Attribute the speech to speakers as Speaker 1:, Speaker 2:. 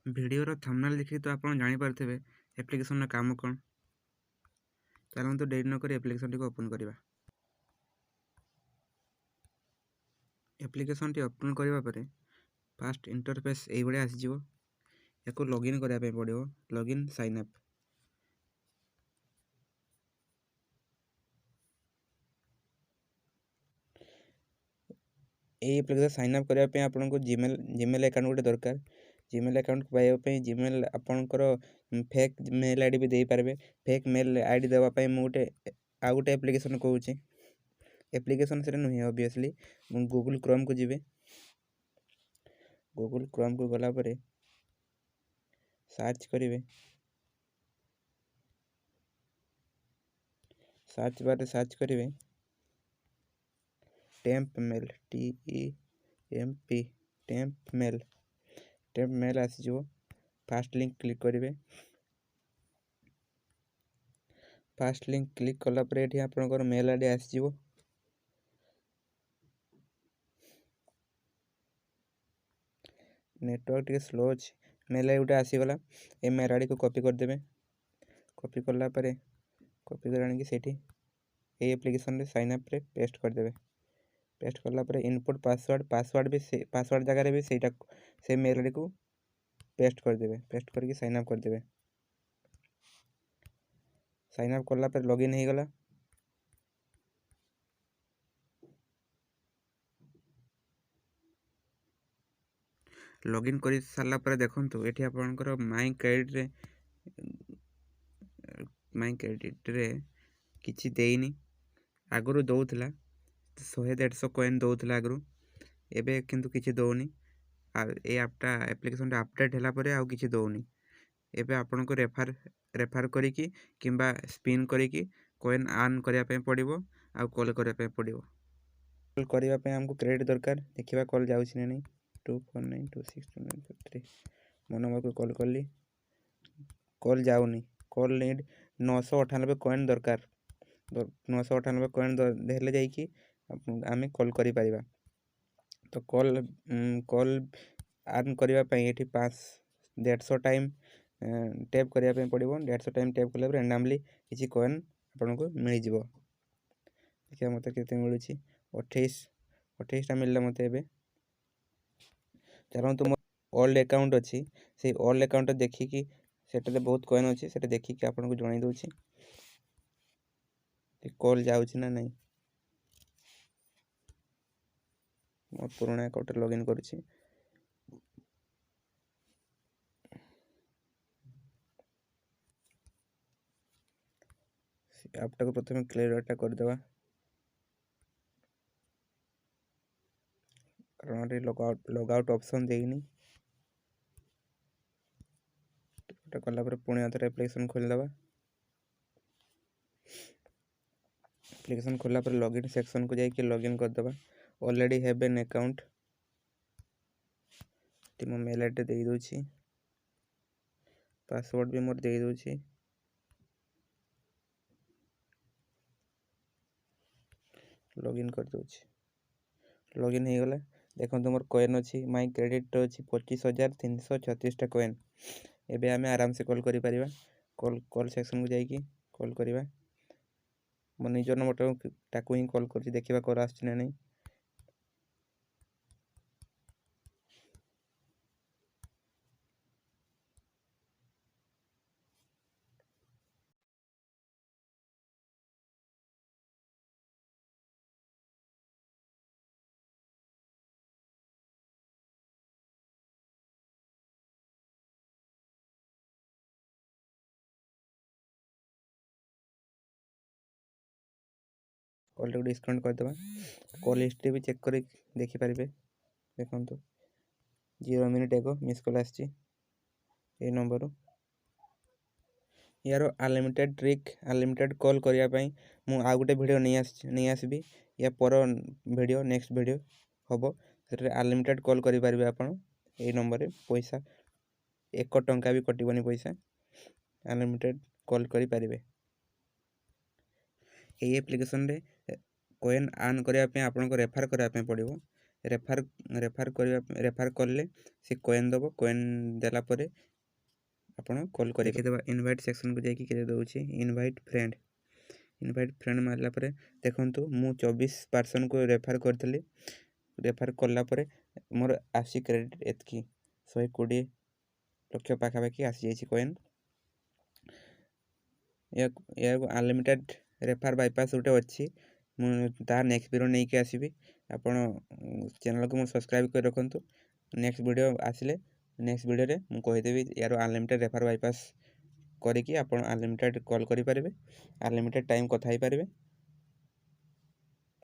Speaker 1: भिडियोर thumbnail देखि तो आप जानीपारे एप्लिकेशन काम कौन। चलते डेरी नक एप्लिकेशन टी ओपन करवा। एप्लिकेशन टी ओपन करने पर फास्ट इंटरफेस ये आसीज। या लॉगिन करने पड़ो। Login sign up. ये एप्लिकेशन साइन अप करने आपको जीमेल अकाउंट गोटे दरकार। जीमेल अकाउंट पाइबापी जीमेल आपणकर फेक मेल आईडी भी दे पारे। फेक मेल आईडी देवाई मुझे आउ गोटे एप्लिकेशन कहूँ। एप्लिकेशन से नुहे ऑब्वियसली गूगल क्रोम को जीवे। गूगल क्रोम को गला परे सर्च करेंगे। सर्च बार सर्च करेंगे temp mail TEMP temp mail आसीज। फास्ट लिंक क्लिक करेंगे। फास्ट लिंक क्लिक कलापर ये आपंकर मेल आईडी आसीज। नेटवर्क टे स्लो अच्छे। मेल आई गोटे आसीगला। ए मेल आईडी को कॉपी करदे। कॉपी कलापर कॉपी कर आनी ये एप्लिकेशन रे साइन अप रे पेस्ट करदे। पेस्ट कलापर इनपुट पासवर्ड भी पासवर्ड जगह भी से मेल आईडी को पेस्ट करदे। पेस्ट करके साइन अप करदे। साइन अप कलापर लॉगिन हो गला। लॉगिन कर सारा पर देखो ये आपंकर माई क्रेडिट रे किसी देनी। आगु दौला 100-150 कॉइन दौला आगु। एबे किंतु किसी दौनी। ये आपटा एप्लिकेशन अपडेट है आउ किसी दौनी। एबे आपन को रेफर करिकी किंबा स्पिन करिकी कॉइन अर्न करने पड़ो। आउ कॉल करने पड़ो। कॉल करने हमको क्रेडिट दरकार। देखा कॉल जाऊँ ना नहीं। 2492626293 मो नंबर को कॉल कली। कॉल जाऊनी। कॉल नीड 998 कॉइन दरकार। 998 कॉइन देले जाइकी आम कॉल करि परिबा। तो कॉल अर्न करने ये 150 टाइम टैप करने पड़ो। 150 टाइम टैप कला रैंडमली किसी कॉइन आपको मिल जाव। देखिए मत के मिलूँ 28टा मिलला मत। चलते मो ओल्ड अकाउंट अच्छी से ओल्ड अकाउंट देखिकी से बहुत कॉइन अच्छी से देखिकी आपको जन दूसरी कॉल जाऊँ ना नहीं। मोर पुराना अकाउंट लॉगिन करुँची। आपटा को प्रथम क्लियर करदे। लॉग आउट ऑप्शन देनी कलापर पुणी आउे एप्लिकेशन खोलदे। एप्लिकेशन खोला पर लॉगिन सेक्शन को जाइए लॉगिन करदे। ऑलरेडी हैव एन अकाउंट मो मेल आईडी दे दूची। पासवर्ड भी मोर दे दूची। लॉगिन कर दूची। लॉगिन हो गला। देखो मोर कॉइन अच्छी माई क्रेडिट अच्छी 25,336 कॉइन। एबे आमे आराम से कॉल करि परिबा। कॉल सेक्शन को जाइए कॉल करवा। मो निजर नंबर टाकू ही कॉल कर देखा कॉल आसछि ना नहीं। कॉल को डिस्काउंट करदे। कॉल हिस्ट्री भी चेक कर देखिपारे। देखो 0 मिनिट एगो मिस कॉल आसछि ए नंबर। यार अनलिमिटेड ट्रिक अनलिमिटेड कॉल करने मु आउ गोटे वीडियो नहीं आसबी। या पर वीडियो नेक्स्ट वीडियो हम से अनलिमिटेड कॉल करेंगे। आप नंबर पैसा 1 टंका भी कटबनी। पैसा अनलिमिटेड कॉल करें। ये एप्लिकेशन रे कॉइन अर्न करने आपको रेफर करने पड़ो। ରେଫାର କଲେ ସେ କଏନ୍ ଦେବ। କଏନ୍ ଦେଲା ପରେ ଆପଣ କଲ୍ କରି ଦେଖିଦେବା। ଇନଭାଇଟ୍ ସେକ୍ସନ୍କୁ ଯାଇକି କେତେ ଦେଉଛି, ଇନଭାଇଟ୍ ଫ୍ରେଣ୍ଡ ମାରିଲା ପରେ ଦେଖନ୍ତୁ ମୁଁ 24 ପର୍ସନ୍କୁ ରେଫାର କରିଥିଲି। ରେଫାର କଲା ପରେ ମୋର ଆସି କ୍ରେଡ଼ିଟ୍ ଏତିକି 120 ଲକ୍ଷ ପାଖାପାଖି ଆସିଯାଇଛି କଏନ୍। ଏହାକୁ ଅନଲିମିଟେଡ଼ ରେଫାର ବାଇପାସ୍ ଗୋଟେ ଅଛି, ମୁଁ ତାହା ନେକ୍ସଟ ଭିଡ଼ିଓ ନେଇକି ଆସିବି। ଆପଣ ଚ୍ୟାନେଲକୁ ମୁଁ ସବସ୍କ୍ରାଇବ୍ କରି ରଖନ୍ତୁ। ନେକ୍ସଟ ଭିଡ଼ିଓରେ ମୁଁ କହିଦେବି ୟାର ଅନଲିମିଟେଡ଼ ରେଫାର ବାଇପାସ୍ କରିକି ଆପଣ ଅନଲିମିଟେଡ଼ କଲ୍ କରିପାରିବେ, ଅନଲିମିଟେଡ଼ ଟାଇମ୍ କଥା ହେଇପାରିବେ।